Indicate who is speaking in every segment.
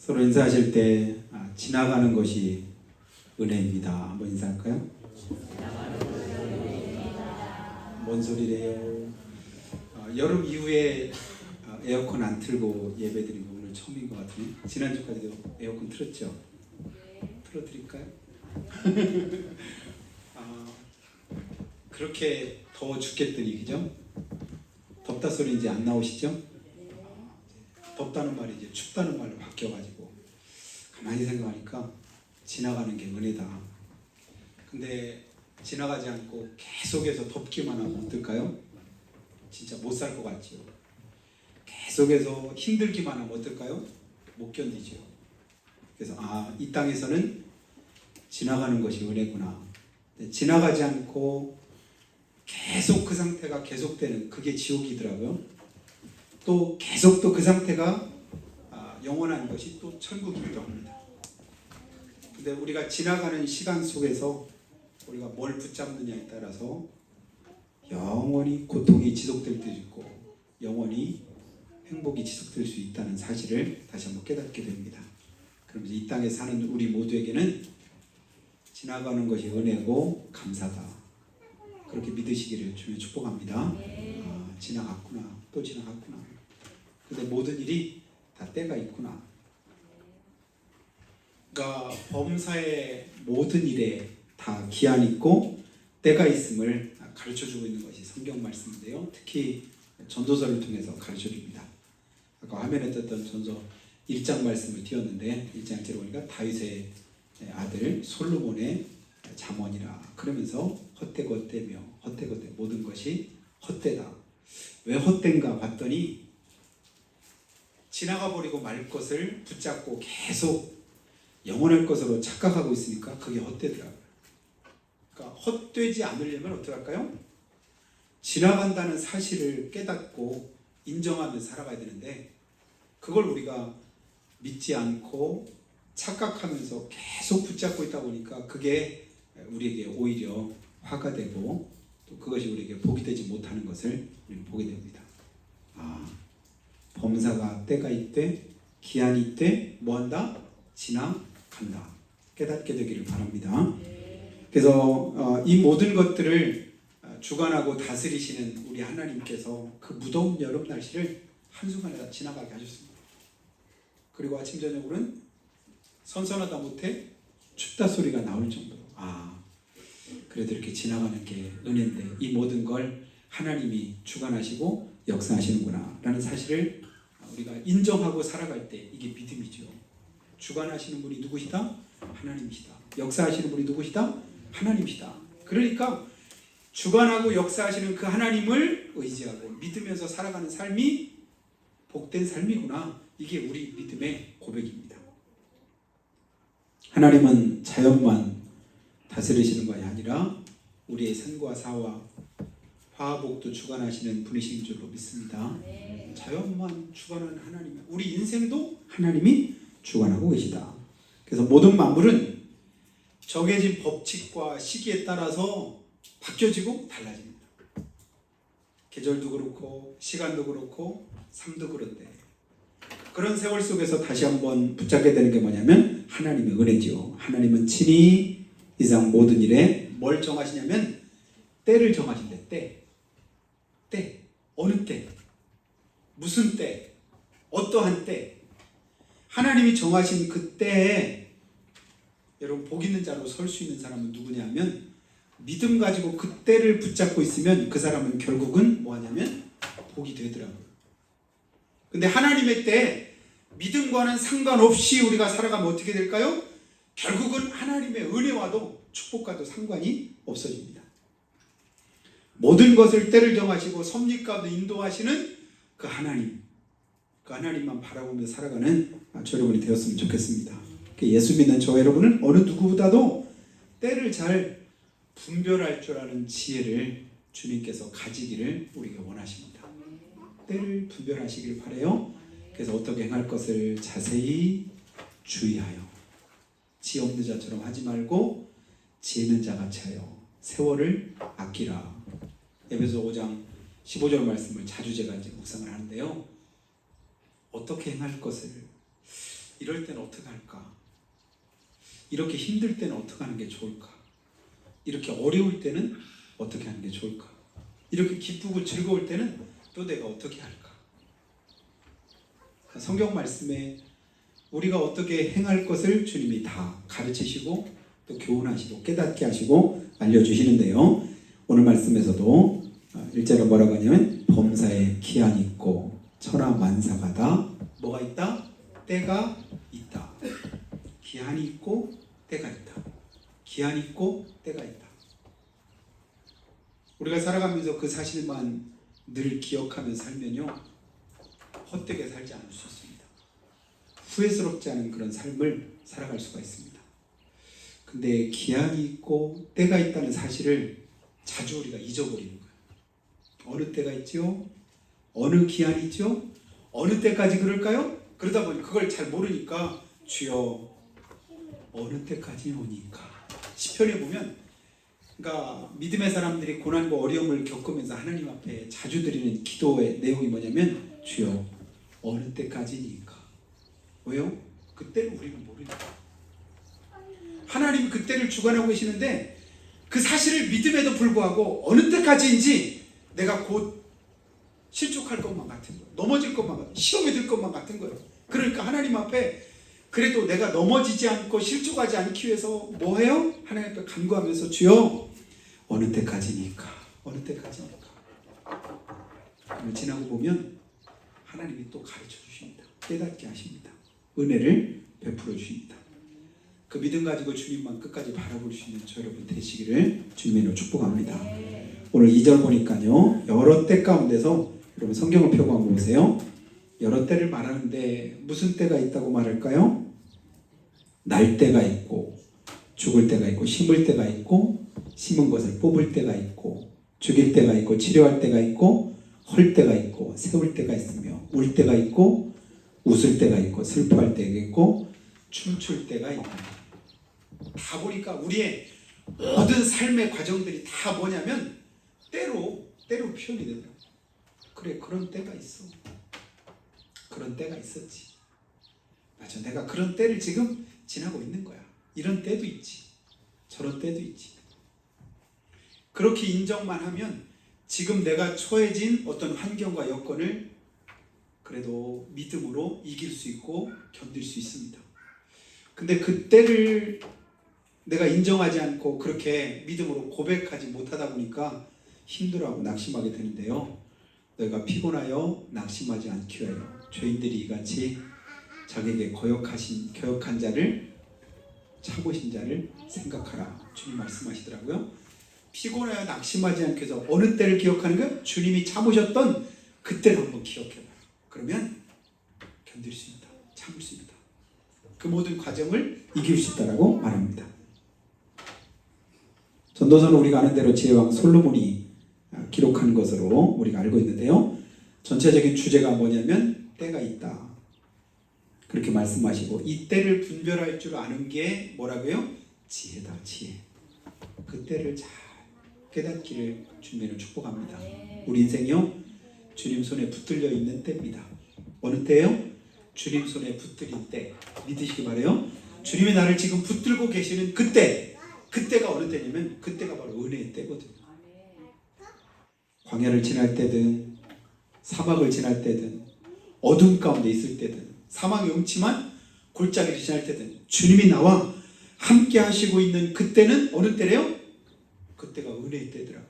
Speaker 1: 서로 인사하실 때 지나가는 것이 은혜입니다. 한번 인사할까요? 뭔 소리래요? 여름 이후에 에어컨 안 틀고 예배드리고 오늘 처음인 것 같으네. 지난주까지도 에어컨 틀었죠? 틀어드릴까요? 그렇게 더워 죽겠더니, 그죠? 덥다 소리 이제 안 나오시죠? 덥다는 말이 이제 춥다는 말로 바뀌어가지고 가만히 생각하니까 지나가는 게 은혜다. 근데 지나가지 않고 계속해서 덥기만 하면 어떨까요? 진짜 못 살 것 같지요. 계속해서 힘들기만 하면 어떨까요? 못 견디죠. 그래서 이 땅에서는 지나가는 것이 은혜구나. 지나가지 않고 계속 그 상태가 계속되는 그게 지옥이더라고요. 또 계속 또 그 상태가 영원한 것이 또 천국이기도 합니다. 근데 우리가 지나가는 시간 속에서 우리가 뭘 붙잡느냐에 따라서 영원히 고통이 지속될 때도 있고 영원히 행복이 지속될 수 있다는 사실을 다시 한번 깨닫게 됩니다. 그러면서 이 땅에 사는 우리 모두에게는 지나가는 것이 은혜고 감사다. 그렇게 믿으시기를 주며 축복합니다. 지나갔구나. 또 지나갔구나. 근데 모든 일이 다 때가 있구나. 그러니까 범사의 모든 일에 다 기한 있고 때가 있음을 가르쳐주고 있는 것이 성경 말씀인데요. 특히 전도서를 통해서 가르쳐줍니다. 아까 화면에 떴던 전서 1장 말씀을 띄웠는데 1장 1절에 보니까 다윗의 아들 솔로몬의 잠언이라 그러면서 헛되고 헛되며 헛되고 헛되 모든 것이 헛되다. 왜 헛된가 봤더니 지나가 버리고 말 것을 붙잡고 계속 영원할 것으로 착각하고 있으니까 그게 헛되더라고요. 그러니까 헛되지 않으려면 어떻게 할까요? 지나간다는 사실을 깨닫고 인정하며 살아가야 되는데 그걸 우리가 믿지 않고 착각하면서 계속 붙잡고 있다 보니까 그게 우리에게 오히려 화가 되고 또 그것이 우리에게 복이 되지 못하는 것을 우리는 보게 됩니다. 범사가 때가 있되 기한이 있되 뭐한다? 지나간다. 깨닫게 되기를 바랍니다. 그래서 이 모든 것들을 주관하고 다스리시는 우리 하나님께서 그 무더운 여름 날씨를 한순간에 다 지나가게 하셨습니다. 그리고 아침 저녁으로는 선선하다 못해 춥다 소리가 나올 정도로 그래도 이렇게 지나가는 게 은혜인데 이 모든 걸 하나님이 주관하시고 역사하시는구나 라는 사실을 우리가 인정하고 살아갈 때 이게 믿음이죠. 주관하시는 분이 누구시다? 하나님이시다. 역사하시는 분이 누구시다? 하나님이시다. 그러니까 주관하고 역사하시는 그 하나님을 의지하고 믿으면서 살아가는 삶이 복된 삶이구나. 이게 우리 믿음의 고백입니다. 하나님은 자연만 다스리시는 것이 아니라 우리의 생과 사와 화복도 주관하시는 분이신 줄로 믿습니다. 자연만 주관하는 하나님, 우리 인생도 하나님이 주관하고 계시다. 그래서 모든 만물은 정해진 법칙과 시기에 따라서 바뀌어지고 달라집니다. 계절도 그렇고 시간도 그렇고 삶도 그런데 그런 세월 속에서 다시 한번 붙잡게 되는 게 뭐냐면 하나님의 은혜지요. 하나님은 친히 이 세상 모든 일에 뭘 정하시냐면 때를 정하신대. 때. 어느 때? 무슨 때? 어떠한 때? 하나님이 정하신 그 때에 여러분 복 있는 자로 설 수 있는 사람은 누구냐면 믿음 가지고 그 때를 붙잡고 있으면 그 사람은 결국은 뭐하냐면 복이 되더라고요. 근데 하나님의 때 믿음과는 상관없이 우리가 살아가면 어떻게 될까요? 결국은 하나님의 은혜와도 축복과도 상관이 없어집니다. 모든 것을 때를 정하시고 섭리가도 인도하시는 그 하나님, 그 하나님만 바라보며 살아가는 저 여러분이 되었으면 좋겠습니다. 예수 믿는 저 여러분은 어느 누구보다도 때를 잘 분별할 줄 아는 지혜를 주님께서 가지기를 우리가 원하십니다. 때를 분별하시길 바라요. 그래서 어떻게 행할 것을 자세히 주의하여 지혜 없는 자처럼 하지 말고 지혜 있는 자같이 하여 세월을 아끼라. 에베소 5장 15절 말씀을 자주 제가 이제 묵상을 하는데요. 어떻게 행할 것을 이럴 때는 어떻게 할까? 이렇게 힘들 때는 어떻게 하는 게 좋을까? 이렇게 어려울 때는 어떻게 하는 게 좋을까? 이렇게 기쁘고 즐거울 때는 또 내가 어떻게 할까? 성경 말씀에 우리가 어떻게 행할 것을 주님이 다 가르치시고 또 교훈하시고 깨닫게 하시고 알려주시는데요. 오늘 말씀에서도 1절에 뭐라고 하냐면 범사에 기한이 있고 천하만사마다 뭐가 있다? 때가 있다. 기한이 있고 때가 있다. 기한이 있고 때가 있다. 우리가 살아가면서 그 사실만 늘 기억하며 살면요, 헛되게 살지 않을 수 있습니다. 후회스럽지 않은 그런 삶을 살아갈 수가 있습니다. 근데 기한이 있고 때가 있다는 사실을 자주 우리가 잊어버리는 거예요. 어느 때가 있죠? 어느 기한이 있죠? 어느 때까지 그럴까요? 그러다 보니 그걸 잘 모르니까 주여 어느 때까지 오니까. 시편에 보면 그러니까 믿음의 사람들이 고난과 어려움을 겪으면서 하나님 앞에 자주 드리는 기도의 내용이 뭐냐면 주여 어느 때까지니까. 왜요? 그때를 우리는 모르니까. 하나님이 그때를 주관하고 계시는데 그 사실을 믿음에도 불구하고 어느 때까지인지 내가 곧 실족할 것만 같은 거예요. 넘어질 것만 같은 거예요. 시험에 들 것만 같은 거예요. 그러니까 하나님 앞에 그래도 내가 넘어지지 않고 실족하지 않기 위해서 뭐해요? 하나님 앞에 간구하면서 주여 어느 때까지니까 어느 때까지니까. 지나고 보면 하나님이 또 가르쳐 주십니다. 깨닫게 하십니다. 은혜를 베풀어 주십니다. 그 믿음 가지고 주님만 끝까지 바라볼 수 있는 저 여러분 되시기를 주님으로 축복합니다. 오늘 2절 보니까요, 여러 때 가운데서 여러분 성경을 펴고 한번 보세요. 여러 때를 말하는데 무슨 때가 있다고 말할까요? 날 때가 있고 죽을 때가 있고 심을 때가 있고 심은 것을 뽑을 때가 있고 죽일 때가 있고 치료할 때가 있고 헐 때가 있고 세울 때가 있으며 울 때가 있고 웃을 때가 있고 슬퍼할 때가 있고 춤출 때가 있고. 다 보니까 우리의 모든 삶의 과정들이 다 뭐냐면 때로 표현이 되더라고요. 그래, 그런 때가 있어. 그런 때가 있었지. 맞아, 내가 그런 때를 지금 지나고 있는 거야. 이런 때도 있지. 저런 때도 있지. 그렇게 인정만 하면 지금 내가 처해진 어떤 환경과 여건을 그래도 믿음으로 이길 수 있고 견딜 수 있습니다. 근데 그 때를 내가 인정하지 않고 그렇게 믿음으로 고백하지 못하다 보니까 힘들어하고 낙심하게 되는데요. 너희가 피곤하여 낙심하지 않기 위하여 죄인들이 이같이 자기에게 거역한 자를 참으신 자를 생각하라. 주님 말씀하시더라고요. 피곤하여 낙심하지 않기 위해서 어느 때를 기억하는 거예요? 주님이 참으셨던 그때를 한번 기억해봐요. 그러면 견딜 수 있다. 참을 수 있다. 그 모든 과정을 이길 수 있다라고 말합니다. 전도서는 우리가 아는 대로 지혜왕 솔로몬이 기록한 것으로 우리가 알고 있는데요. 전체적인 주제가 뭐냐면 때가 있다. 그렇게 말씀하시고 이 때를 분별할 줄 아는 게 뭐라고요? 지혜다. 지혜. 그 때를 잘 깨닫기를 주님으로 축복합니다. 우리 인생이요, 주님 손에 붙들려 있는 때입니다. 어느 때요? 주님 손에 붙들린 때. 믿으시기 바라요. 주님이 나를 지금 붙들고 계시는 그때. 그때가 어느 때냐면 그때가 바로 은혜의 때거든요. 광야를 지날 때든 사막을 지날 때든 어둠 가운데 있을 때든 사막이 음침한 골짜기를 지날 때든 주님이 나와 함께 하시고 있는 그때는 어느 때래요? 그때가 은혜의 때더라고요.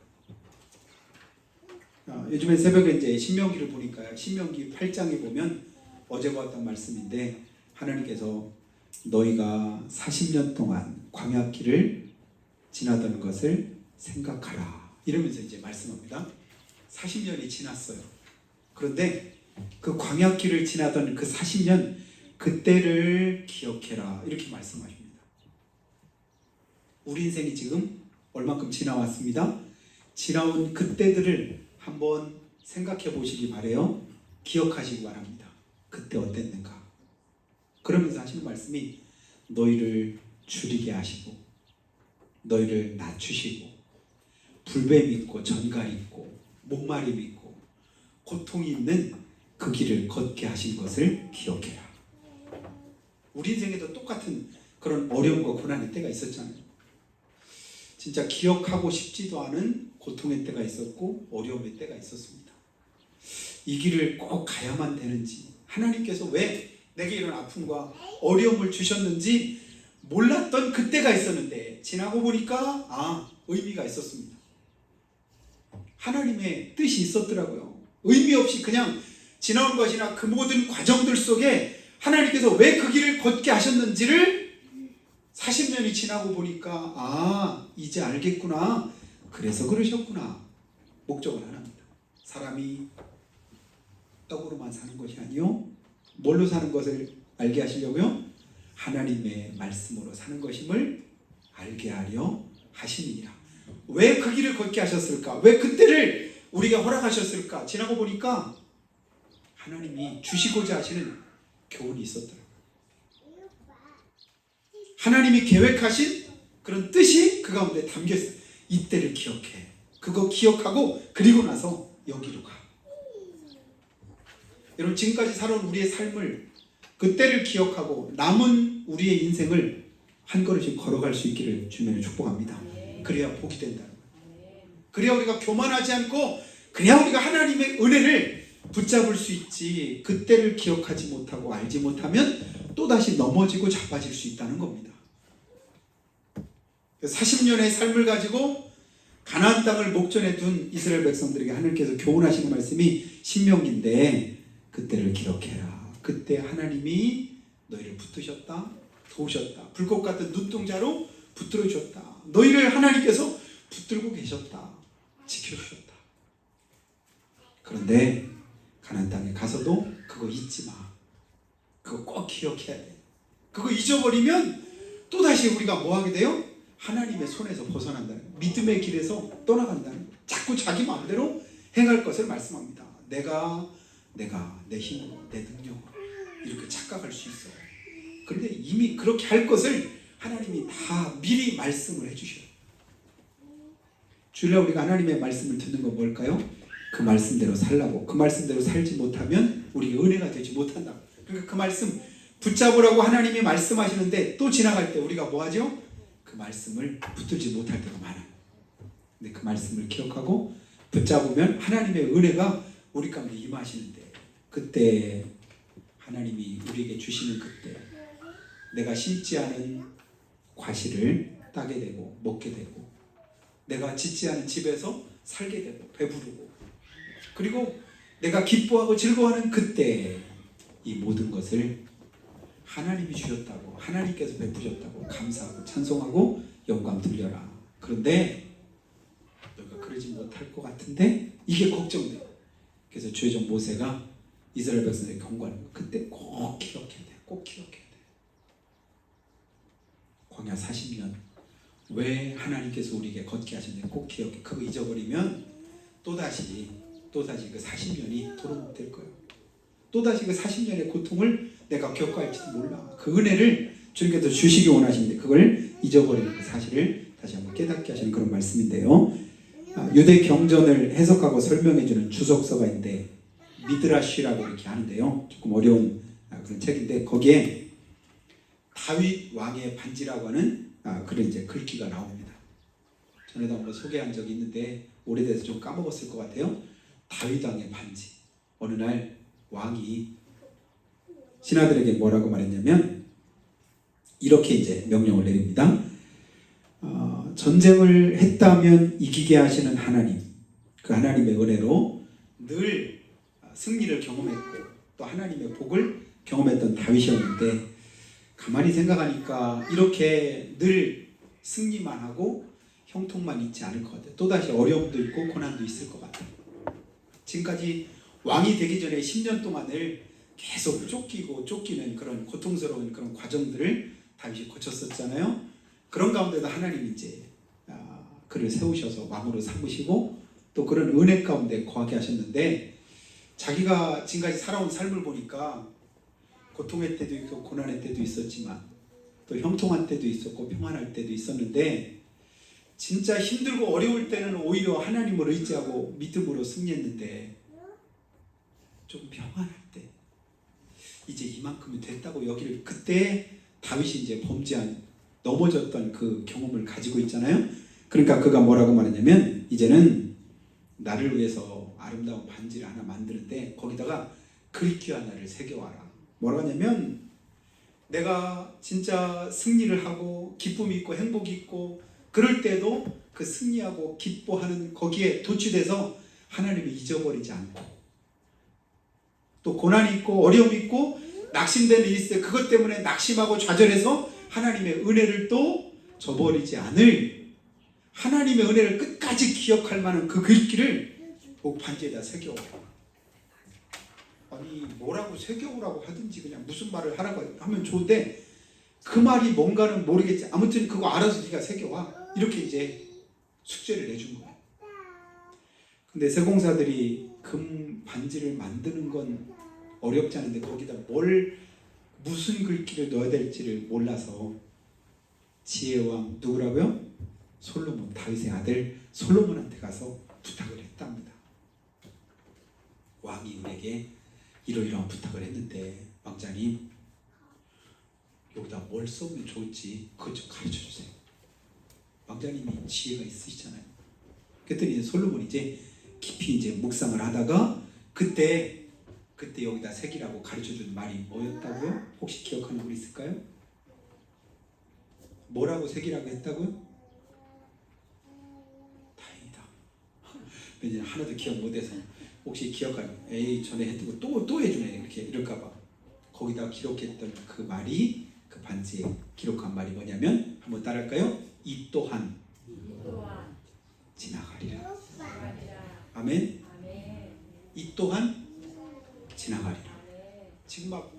Speaker 1: 요즘에 새벽에 이제 신명기를 보니까요. 신명기 8장에 보면 어제 보았던 말씀인데 하나님께서 너희가 40년 동안 광야길을 지나던 것을 생각하라. 이러면서 이제 말씀합니다. 40년이 지났어요. 그런데 그 광야길을 지나던 그 40년 그때를 기억해라. 이렇게 말씀하십니다. 우리 인생이 지금 얼만큼 지나왔습니다. 지나온 그때들을 한번 생각해 보시기 바래요. 기억하시기 바랍니다. 그때 어땠는가. 그러면서 하시는 말씀이 너희를 줄이게 하시고 너희를 낮추시고 불뱀이 있고 전갈이 있고 목마름이 있고 고통이 있는 그 길을 걷게 하신 것을 기억해라. 우리 인생에도 똑같은 그런 어려움과 고난의 때가 있었잖아요. 진짜 기억하고 싶지도 않은 고통의 때가 있었고 어려움의 때가 있었습니다. 이 길을 꼭 가야만 되는지, 하나님께서 왜 내게 이런 아픔과 어려움을 주셨는지 몰랐던 그때가 있었는데 지나고 보니까 의미가 있었습니다. 하나님의 뜻이 있었더라고요. 의미 없이 그냥 지나온 것이나 그 모든 과정들 속에 하나님께서 왜 그 길을 걷게 하셨는지를 40년이 지나고 보니까 이제 알겠구나. 그래서 그러셨구나. 목적은 하나입니다. 사람이 떡으로만 사는 것이 아니요, 뭘로 사는 것을 알게 하시려고요? 하나님의 말씀으로 사는 것임을 알게 하려 하심이니라. 왜 그 길을 걷게 하셨을까? 왜 그때를 우리에게 허락하셨을까? 지나고 보니까 하나님이 주시고자 하시는 교훈이 있었더라고요. 하나님이 계획하신 그런 뜻이 그 가운데 담겨있어요. 이때를 기억해. 그거 기억하고 그리고 나서 여기로 가. 여러분, 지금까지 살아온 우리의 삶을, 그때를 기억하고 남은 우리의 인생을 한 걸음씩 걸어갈 수 있기를 주님의 축복합니다. 그래야 복이 된다는 거예요. 그래야 우리가 교만하지 않고, 그래야 우리가 하나님의 은혜를 붙잡을 수 있지. 그때를 기억하지 못하고 알지 못하면 또다시 넘어지고 자빠질 수 있다는 겁니다. 40년의 삶을 가지고 가나안 땅을 목전에 둔 이스라엘 백성들에게 하나님께서 교훈하시는 말씀이 신명기인데, 그때를 기억해라. 그때 하나님이 너희를 붙드셨다, 도우셨다. 불꽃 같은 눈동자로 붙들어 주셨다. 너희를 하나님께서 붙들고 계셨다, 지켜주셨다. 그런데 가나안 땅에 가서도 그거 잊지 마. 그거 꼭 기억해야 돼. 그거 잊어버리면 또다시 우리가 뭐 하게 돼요? 하나님의 손에서 벗어난다는 거예요. 믿음의 길에서 떠나간다는 거예요. 자꾸 자기 마음대로 행할 것을 말씀합니다. 내가 내 힘으로, 내 능력으로 이렇게 착각할 수 있어. 그런데 이미 그렇게 할 것을 하나님이 다 미리 말씀을 해주셔요. 주일날 우리가 하나님의 말씀을 듣는 건 뭘까요? 그 말씀대로 살라고. 그 말씀대로 살지 못하면 우리가 은혜가 되지 못한다. 그러니까 그 말씀 붙잡으라고 하나님이 말씀하시는데 또 지나갈 때 우리가 뭐 하죠? 그 말씀을 붙들지 못할 때가 많아요. 근데 그 말씀을 기억하고 붙잡으면 하나님의 은혜가 우리 가운데 임하시는데, 그때 하나님이 우리에게 주시는 그때 내가 심지 않은 과실을 따게 되고 먹게 되고, 내가 짓지 않은 집에서 살게 되고 배부르고, 그리고 내가 기뻐하고 즐거워하는 그때 이 모든 것을 하나님이 주셨다고, 하나님께서 베푸셨다고 감사하고 찬송하고 영광 돌려라. 그런데 너가 그러지 못할 것 같은데 이게 걱정돼. 그래서 주의종 모세가 이스라엘 백성에게 경고하는 거, 그때 꼭 기억해야 돼. 꼭 기억해야 돼. 광야 40년 왜 하나님께서 우리에게 걷게 하셨는지 꼭 기억해. 그거 잊어버리면 또다시 그 40년이 도록될 거예요. 또다시 그 40년의 고통을 내가 겪어할지도 몰라. 그 은혜를 주님께서 주시기 원하시는데 그걸 잊어버리는 그 사실을 다시 한번 깨닫게 하시는 그런 말씀인데요. 유대 경전을 해석하고 설명해주는 주석서가 있는데 미드라시라고 이렇게 하는데요. 조금 어려운 그런 책인데 거기에 다윗 왕의 반지라고 하는 그런 이제 글귀가 나옵니다. 전에도 한번 소개한 적이 있는데 오래돼서 좀 까먹었을 것 같아요. 다윗 왕의 반지. 어느 날 왕이 신하들에게 뭐라고 말했냐면 이렇게 이제 명령을 내립니다. 전쟁을 했다면 이기게 하시는 하나님, 그 하나님의 은혜로 늘 승리를 경험했고 또 하나님의 복을 경험했던 다윗이었는데, 가만히 생각하니까 이렇게 늘 승리만 하고 형통만 있지 않을 것 같아요. 또다시 어려움도 있고 고난도 있을 것 같아요. 지금까지 왕이 되기 전에 10년 동안을 계속 쫓기는 그런 고통스러운 그런 과정들을 다윗이 거쳤었잖아요. 그런 가운데도 하나님이 이제 그를 세우셔서 왕으로 삼으시고 또 그런 은혜 가운데 거하게 하셨는데, 자기가 지금까지 살아온 삶을 보니까 고통의 때도 있고 고난의 때도 있었지만 또 형통한 때도 있었고 평안할 때도 있었는데, 진짜 힘들고 어려울 때는 오히려 하나님을 의지하고 믿음으로 승리했는데 좀 평안할 때, 이제 이만큼이 됐다고 여기를 그때 다윗이 이제 범죄한 넘어졌던 그 경험을 가지고 있잖아요. 그러니까 그가 뭐라고 말했냐면 이제는 나를 위해서 아름다운 반지를 하나 만드는데 거기다가 글귀 하나를 새겨와라. 뭐라고 하냐면 내가 진짜 승리를 하고 기쁨이 있고 행복이 있고 그럴 때도 그 승리하고 기뻐하는 거기에 도취돼서 하나님을 잊어버리지 않고 또 고난이 있고 어려움이 있고 낙심되는 일이 있을 때 그것 때문에 낙심하고 좌절해서 하나님의 은혜를 또 저버리지 않을 하나님의 은혜를 끝까지 기억할 만한 그 글귀를 꼭 반지에다 새겨오라. 아니 뭐라고 새겨오라고 하든지 그냥 무슨 말을 하라고 하면 좋은데 그 말이 뭔가는 모르겠지. 아무튼 그거 알아서 네가 새겨와. 이렇게 이제 숙제를 내준 거예요. 근데 세공사들이 금 반지를 만드는 건 어렵지 않은데 거기다 무슨 글귀를 넣어야 될지를 몰라서 지혜왕 누구라고요? 솔로몬, 다윗의 아들 솔로몬한테 가서 부탁을 했답니다. 왕이 우리에게 이러이러한 부탁을 했는데 왕자님 여기다 뭘 써면 좋을지 그것 좀 가르쳐 주세요. 왕자님이 지혜가 있으시잖아요. 그랬더니 솔로몬이 이제 깊이 이제 묵상을 하다가 그때 여기다 새기라고 가르쳐 준 말이 뭐였다고요? 혹시 기억하는 분 있을까요? 뭐라고 새기라고 했다고요? 다행이다. 왜냐면 하나도 기억 못해서 혹시 기억하면 에이 전에 했던 거 또 해주네 이렇게 이럴까봐 거기다 기록했던 그 말이 그 반지에 기록한 말이 뭐냐면 한번 따라할까요? 이 또한 지나가리라. 아멘. 이 또한 지나가리라. 지금 막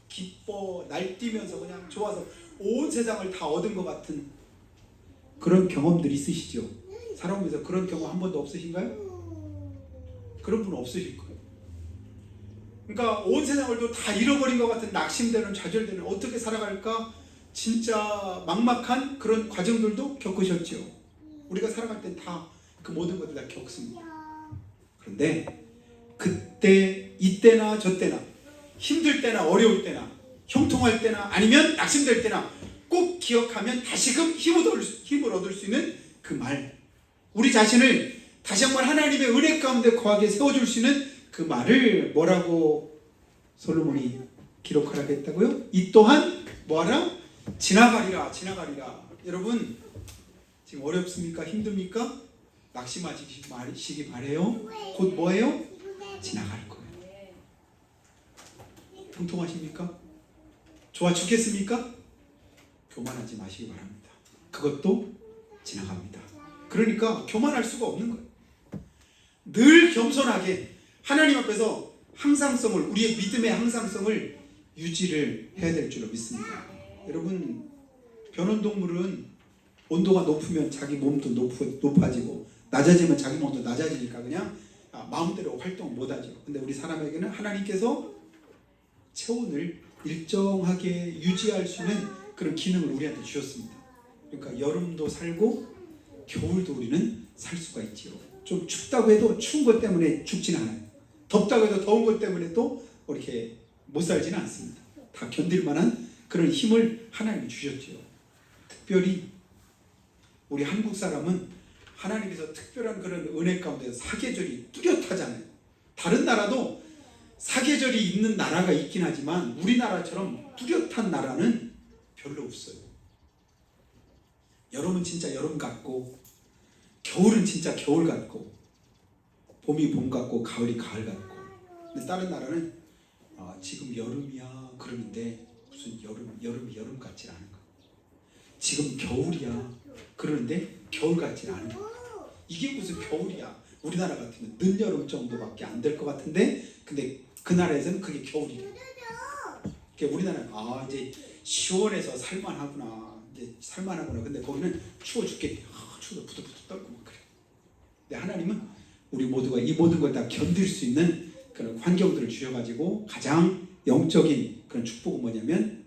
Speaker 1: 기뻐 날뛰면서 그냥 좋아서 온 세상을 다 얻은 것 같은 그런 경험들 있으시죠? 살아오면서 그런 경험 한 번도 없으신가요? 그런 분 없으실 거예요. 그러니까 온 세상을 또 다 잃어버린 것 같은 낙심되는 좌절되는 어떻게 살아갈까 진짜 막막한 그런 과정들도 겪으셨죠. 우리가 살아갈 땐 다 그 모든 것들 다 겪습니다. 그런데 그때 이때나 저때나 힘들 때나 어려울 때나 형통할 때나 아니면 낙심될 때나 꼭 기억하면 다시금 힘을 얻을 수 있는 그 말, 우리 자신을 다시 한번 하나님의 은혜 가운데 거하게 세워줄 수 있는 그 말을 뭐라고 솔로몬이 기록하라고 했다고요? 이 또한 뭐하라? 지나가리라. 여러분 지금 어렵습니까? 힘듭니까? 낙심하시기 바래요. 곧 뭐예요? 지나갈 거예요. 통통하십니까? 좋아 죽겠습니까? 교만하지 마시기 바랍니다. 그것도 지나갑니다. 그러니까 교만할 수가 없는 거예요. 늘 겸손하게 하나님 앞에서 항상성을, 우리의 믿음의 항상성을 유지를 해야 될 줄로 믿습니다. 여러분 변온동물은 온도가 높으면 자기 몸도 높아지고 낮아지면 자기 몸도 낮아지니까 그냥 마음대로 활동을 못하죠. 근데 우리 사람에게는 하나님께서 체온을 일정하게 유지할 수 있는 그런 기능을 우리한테 주셨습니다. 그러니까 여름도 살고 겨울도 우리는 살 수가 있지요. 좀 춥다고 해도 추운 것 때문에 죽지는 않아요. 덥다고 해도 더운 것 때문에 또 이렇게 못 살지는 않습니다. 다 견딜 만한 그런 힘을 하나님이 주셨지요. 특별히 우리 한국 사람은 하나님께서 특별한 그런 은혜 가운데 사계절이 뚜렷하잖아요. 다른 나라도 사계절이 있는 나라가 있긴 하지만 우리나라처럼 뚜렷한 나라는 별로 없어요. 여름은 진짜 여름 같고 겨울은 진짜 겨울 같고 봄이 봄 같고 가을이 가을 같고. 근데 다른 나라는 지금 여름이야 그러는데 무슨 여름이 여름 같지 않은 거. 지금 겨울이야 그러는데 겨울 같지 않은 거. 이게 무슨 겨울이야. 우리나라 같으면 늦여름 정도밖에 안 될 것 같은데 근데 그 나라에서는 그게 겨울이래. 그러니까 우리나라는 이제 시원해서 살만하구나. 이제 살만하구나. 근데 거기는 추워 죽겠대. 추워서 부들부들 떨고 막 그래. 근데 하나님은 우리 모두가 이 모든 걸 다 견딜 수 있는 그런 환경들을 주셔가지고 가장 영적인 그런 축복은 뭐냐면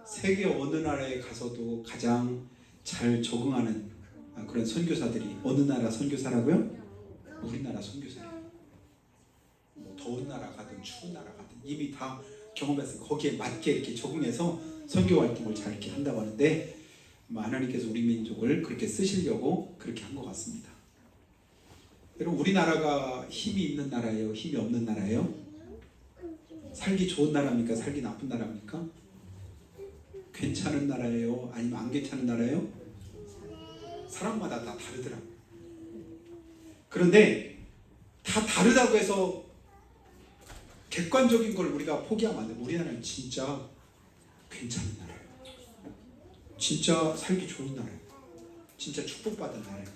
Speaker 1: 세계 어느 나라에 가서도 가장 잘 적응하는 그런 선교사들이 어느 나라 선교사라고요? 우리나라 선교사예요. 뭐 더운 나라 가든 추운 나라 가든 이미 다 경험해서 거기에 맞게 이렇게 적응해서 선교 활동을 잘 이렇게 한다고 하는데 하나님께서 우리 민족을 그렇게 쓰시려고 그렇게 한 것 같습니다. 여러분 우리나라가 힘이 있는 나라예요? 힘이 없는 나라예요? 살기 좋은 나라입니까? 살기 나쁜 나라입니까? 괜찮은 나라예요? 아니면 안 괜찮은 나라예요? 사람마다 다 다르더라고요. 그런데 다 다르다고 해서 객관적인 걸 우리가 포기하면 안 돼요. 우리나라는 진짜 괜찮은 나라예요. 진짜 살기 좋은 나라예요. 진짜 축복받은 나라예요.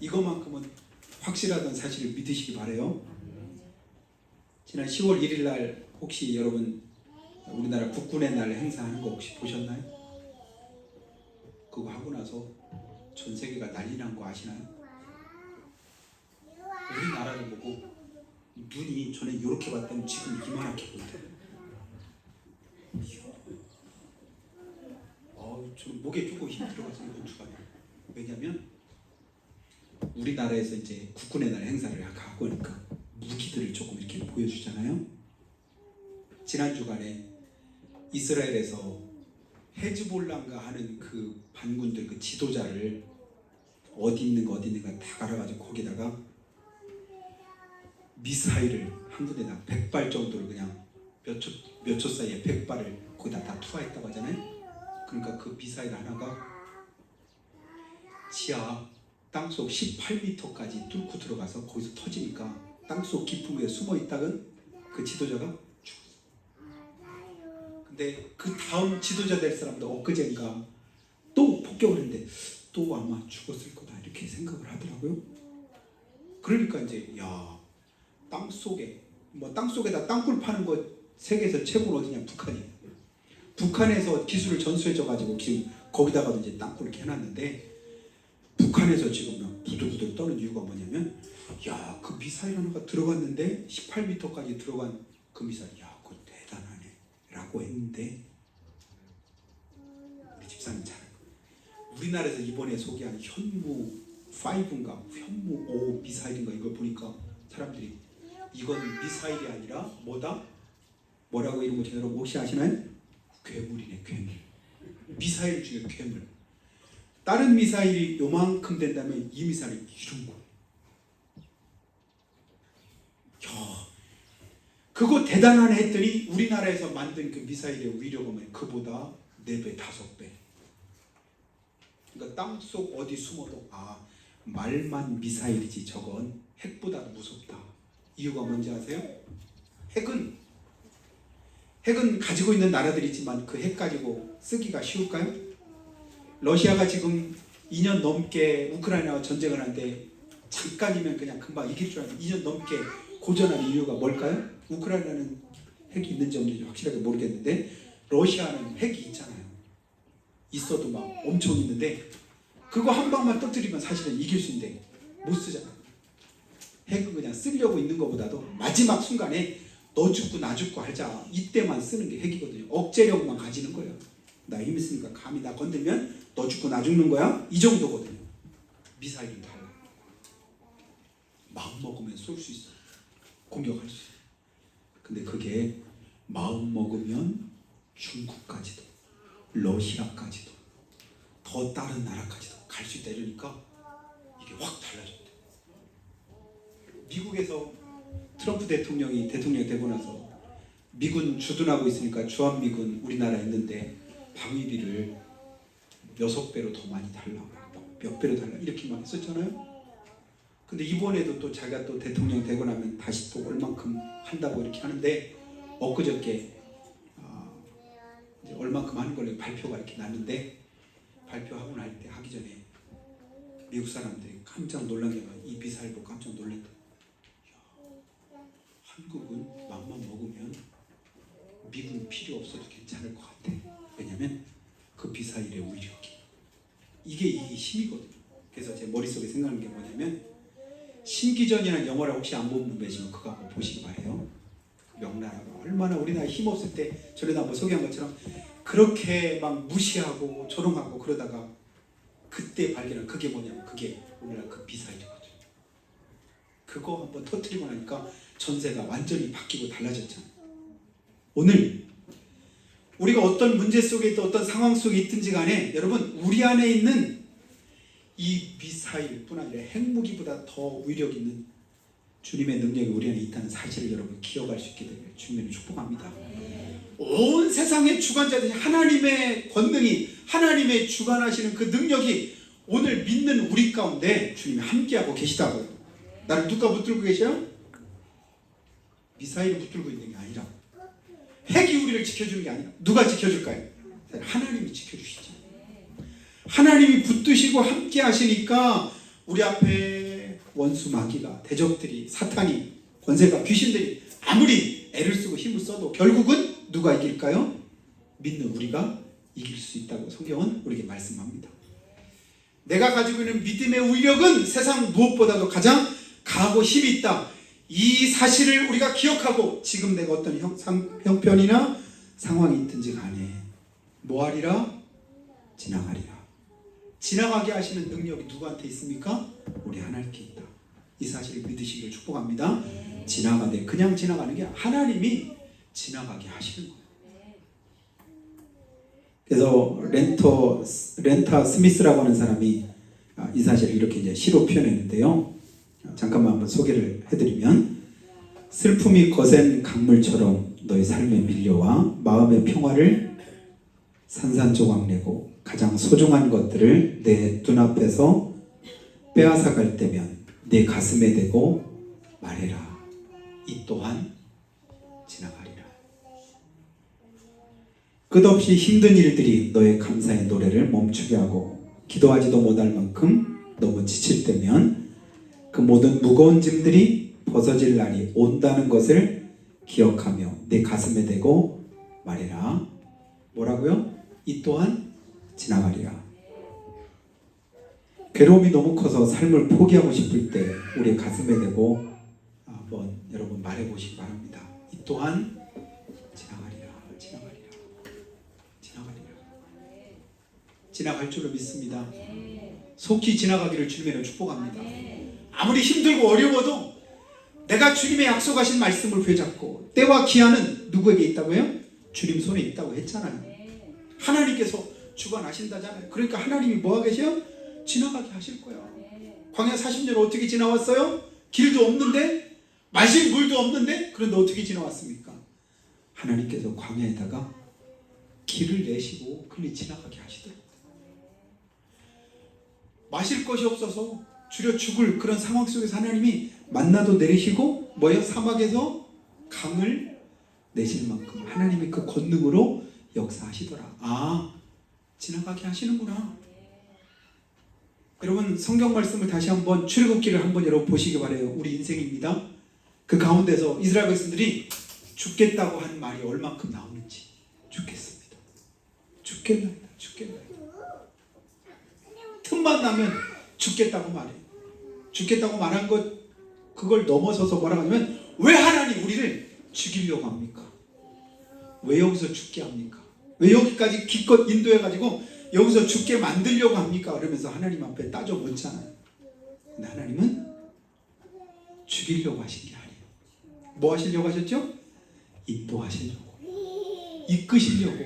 Speaker 1: 이것만큼은 확실하다는 사실을 믿으시기 바라요. 지난 10월 1일 날 혹시 여러분 우리나라 국군의 날 행사하는 거 혹시 보셨나요? 그거 하고 나서 전 세계가 난리 난 거 아시나요? 우리나라를 보고 눈이 전에 이렇게 봤다면 지금 이만하게 보인대요. 저는 목에 조금 힘이 들어가서 이건 주가요. 왜냐하면 우리나라에서 이제 국군의 날 행사를 하고 하니까 무기들을 조금 이렇게 보여주잖아요. 지난 주간에 이스라엘에서 헤즈볼라인가 하는 그 반군들 그 지도자를 어디 있는가 다 갈아가지고 거기다가 미사일을 한 군데다 100발 정도를 그냥 몇 초 사이에 100발을 거기다 다 투하했다고 하잖아요. 그러니까 그 미사일 하나가 지하 땅속 18m까지 뚫고 들어가서 거기서 터지니까 땅속 깊은 곳에 숨어 있다간 그 지도자가 죽었어. 근데 그 다음 지도자 될 사람도 엊그젠가 또 폭격을 했는데 또 아마 죽었을 거다 이렇게 생각을 하더라고요. 그러니까 이제 땅속에 땅속에다 땅굴 파는 거 세계에서 최고는 어디냐? 북한이에요. 북한에서 기술을 전수해줘가지고 지금 거기다가도 이제 땅굴을 해놨는데 북한에서 지금 막 부들부들 떠는 이유가 뭐냐면 그 미사일 하나가 들어갔는데 18m까지 들어간 그 미사일 그거 대단하네 라고 했는데 우리 집사님 잘 우리나라에서 이번에 소개한 현무 5인가 현무 5 미사일인가 이걸 보니까 사람들이 이건 미사일이 아니라 뭐라고 이런 거 여러분 혹시 아시나요? 괴물이네 괴물. 미사일 중에 괴물. 다른 미사일이 요만큼 된다면 이 미사일이 이런 거. 그거 대단하네 했더니 우리나라에서 만든 그 미사일의 위력은 그보다 4배, 5배. 그러니까 땅속 어디 숨어도 말만 미사일이지 저건 핵보다 무섭다. 이유가 뭔지 아세요? 핵은 가지고 있는 나라들이지만 그 핵 가지고 쓰기가 쉬울까요? 러시아가 지금 2년 넘게 우크라이나와 전쟁을 하는데 잠깐이면 그냥 금방 이길 줄 알았는데 2년 넘게 고전하는 이유가 뭘까요? 우크라이나는 핵이 있는지 없는지 확실하게 모르겠는데 러시아는 핵이 있잖아요. 있어도 막 엄청 있는데 그거 한 방만 터뜨리면 사실은 이길 수 있는데 못 쓰잖아요. 핵은 그냥 쓰려고 있는 것보다도 마지막 순간에 너 죽고 나 죽고 하자 이때만 쓰는 게 핵이거든요. 억제력만 가지는 거예요. 나 힘 있으니까 감히 나 건들면 너 죽고 나 죽는 거야? 이 정도거든요. 미사일은 달라. 마음 먹으면 쏠 수 있어. 공격할 수 있어. 근데 그게 마음 먹으면 중국까지도 러시아까지도 더 다른 나라까지도 갈 수 있다 이러니까 이게 확 달라졌대. 미국에서 트럼프 대통령이 대통령 되고 나서 미군 주둔하고 있으니까 주한미군 우리나라에 있는데 방위비를 6배로 더 많이 달라고 몇 배로 달라 이렇게 막 했었잖아요. 근데 이번에도 또 자기가 또 대통령 되고 나면 다시 또 얼만큼 한다고 이렇게 하는데 엊그저께 이제 얼만큼 하는 걸로 발표가 이렇게 났는데 발표하고 날 때 하기 전에 미국 사람들이 깜짝 놀란 게 이 미사일 보고 깜짝 놀랐다. 한국은 맘만 먹으면 미군 필요 없어도 괜찮을 것 같아. 왜냐면 그 미사일의 위력이 이게 이 힘이거든요. 그래서 제 머릿속에 생각하는 게 뭐냐면 신기전이라는 영화를 혹시 안 본 분 계시면 그거 한번 보시기 바래요. 명나라가 얼마나 우리나라 힘없을 때 전에도 한번 소개한 것처럼 그렇게 막 무시하고 조롱하고 그러다가 그때 발견한 그게 뭐냐면 그게 우리나라 그 미사일이거든요. 그거 한번 터뜨리고 나니까 전세가 완전히 바뀌고 달라졌잖아요. 오늘 우리가 어떤 문제 속에 있든 어떤 상황 속에 있든지 간에 여러분 우리 안에 있는 이 미사일뿐 아니라 핵무기보다 더 위력 있는 주님의 능력이 우리 안에 있다는 사실을 여러분 기억할 수 있게 되길 주님을 축복합니다. 온 세상의 주관자들이 하나님의 권능이 하나님의 주관하시는 그 능력이 오늘 믿는 우리 가운데 주님이 함께하고 계시다고요. 나를 누가 붙들고 계셔요? 미사일을 붙들고 있는 게 아니라 핵이 우리를 지켜주는 게 아니라 누가 지켜줄까요? 하나님이 지켜주시죠. 하나님이 붙드시고 함께 하시니까 우리 앞에 원수 마귀가 대적들이 사탄이 권세가 귀신들이 아무리 애를 쓰고 힘을 써도 결국은 누가 이길까요? 믿는 우리가 이길 수 있다고 성경은 우리에게 말씀합니다. 내가 가지고 있는 믿음의 위력은 세상 무엇보다도 가장 강하고 힘이 있다. 이 사실을 우리가 기억하고 지금 내가 어떤 형편이나 상황이 있든지 간에 뭐하리라? 지나가리라. 지나가게 하시는 능력이 누구한테 있습니까? 우리 하나님께 있다. 이 사실을 믿으시길 축복합니다. 지나가되 그냥 지나가는 게 하나님이 지나가게 하시는 거예요. 그래서 렌타 스미스라고 하는 사람이 이 사실을 이렇게 이제 시로 표현했는데요. 잠깐만 한번 소개를 해드리면 슬픔이 거센 강물처럼 너의 삶에 밀려와 마음의 평화를 산산조각 내고 가장 소중한 것들을 내 눈앞에서 빼앗아갈 때면 내 가슴에 대고 말해라. 이 또한 지나가리라. 끝없이 힘든 일들이 너의 감사의 노래를 멈추게 하고 기도하지도 못할 만큼 너무 지칠 때면 그 모든 무거운 짐들이 벗어질 날이 온다는 것을 기억하며 내 가슴에 대고 말해라. 뭐라고요? 이 또한 지나가리라. 괴로움이 너무 커서 삶을 포기하고 싶을 때 우리 가슴에 대고 한번 여러분 말해보시기 바랍니다. 이 또한 지나가리라. 지나가리라. 지나가리라. 지나갈 줄로 믿습니다. 속히 지나가기를 주님으로 축복합니다. 아무리 힘들고 어려워도 내가 주님의 약속하신 말씀을 붙잡고 때와 기한은 누구에게 있다고요? 주님 손에 있다고 했잖아요. 하나님께서 주관하신다잖아요. 그러니까 하나님이 뭐 하고 계세요? 지나가게 하실 거예요. 광야 40년 어떻게 지나왔어요? 길도 없는데 마실 물도 없는데 그런데 어떻게 지나왔습니까? 하나님께서 광야에다가 길을 내시고 그리 지나가게 하시더라고요. 마실 것이 없어서 줄여 죽을 그런 상황 속에서 하나님이 만나도 내리시고 뭐예요? 사막에서 강을 내실 만큼 하나님이 그 권능으로 역사하시더라. 아, 지나가게 하시는구나. 여러분 성경 말씀을 다시 한번 출애굽기를 한번 여러분 보시기 바라요. 우리 인생입니다. 그 가운데서 이스라엘 백성들이 죽겠다고 하는 말이 얼만큼 나오는지. 죽겠습니다. 죽겠나이다. 죽겠나이다. 틈만 나면 죽겠다고 말해요. 죽겠다고 말한 것 그걸 넘어서서 뭐라고 하냐면 왜 하나님 우리를 죽이려고 합니까? 왜 여기서 죽게 합니까? 왜 여기까지 기껏 인도해가지고 여기서 죽게 만들려고 합니까? 그러면서 하나님 앞에 따져 묻잖아요. 근데 하나님은 죽이려고 하신 게 아니에요. 뭐 하시려고 하셨죠? 인도하시려고, 이끄시려고,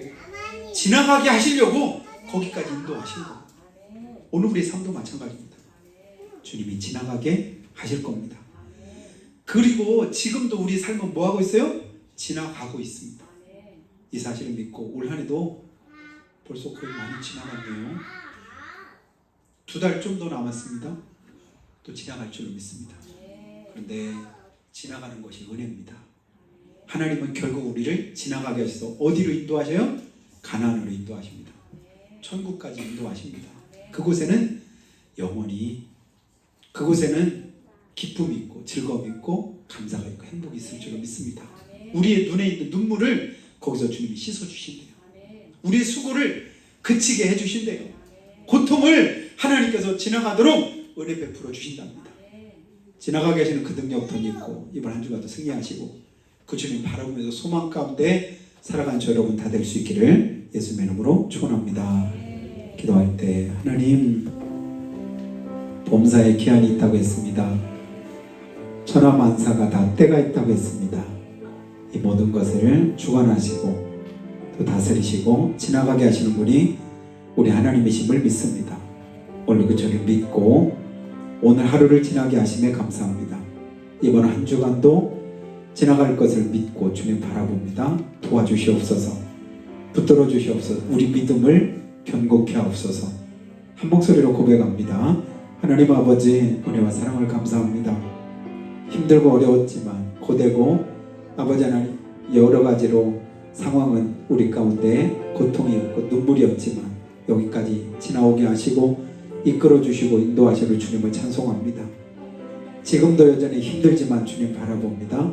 Speaker 1: 지나가게 하시려고 거기까지 인도하신 거예요. 오늘 우리의 삶도 마찬가지입니다. 주님이 지나가게 하실 겁니다. 그리고 지금도 우리 삶은 뭐 하고 있어요? 지나가고 있습니다. 이 사실을 믿고 올 한 해도 벌써 거의 많이 지나갔네요. 2달 좀 더 남았습니다. 또 지나갈 줄로 믿습니다. 그런데 지나가는 것이 은혜입니다. 하나님은 결국 우리를 지나가게 하셔서 어디로 인도하셔요? 가나안으로 인도하십니다. 천국까지 인도하십니다. 그곳에는 영원히, 그곳에는 기쁨이 있고 즐거움이 있고 감사가 있고 행복이 있을 줄로 믿습니다. 우리의 눈에 있는 눈물을 거기서 주님이 씻어주신대요. 우리의 수고를 그치게 해주신대요. 고통을 하나님께서 지나가도록 은혜 베풀어 주신답니다. 지나가게 하시는 그 능력 덧입고 이번 한 주간도 승리하시고 그 주님 바라보면서 소망 가운데 살아간 저 여러분 다 될 수 있기를 예수님의 이름으로 축원합니다. 기도할 때 하나님 범사에 기한이 있다고 했습니다. 천하만사가 다 때가 있다고 했습니다. 이 모든 것을 주관하시고 또 다스리시고 지나가게 하시는 분이 우리 하나님이심을 믿습니다. 오늘 그 주를 믿고 오늘 하루를 지나게 하심에 감사합니다. 이번 한 주간도 지나갈 것을 믿고 주님 바라봅니다. 도와주시옵소서. 붙들어 주시옵소서. 우리 믿음을 견고케 하옵소서. 한 목소리로 고백합니다. 하나님 아버지 은혜와 사랑을 감사합니다. 힘들고 어려웠지만 고되고 아버지 하나님 여러 가지로 상황은 우리 가운데 고통이었고 눈물이었지만 여기까지 지나오게 하시고 이끌어 주시고 인도하시는 주님을 찬송합니다. 지금도 여전히 힘들지만 주님 바라봅니다.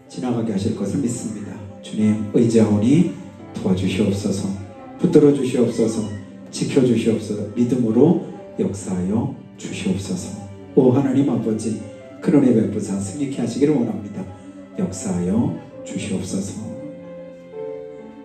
Speaker 1: 지나가게 하실 것을 믿습니다. 주님 의지하오니 도와주시옵소서. 붙들어 주시옵소서. 지켜주시옵소서. 믿음으로 역사하여 주시옵소서. 오 하나님 아버지 큰 은혜 베푸사 승리케 하시기를 원합니다. 역사하여 주시옵소서.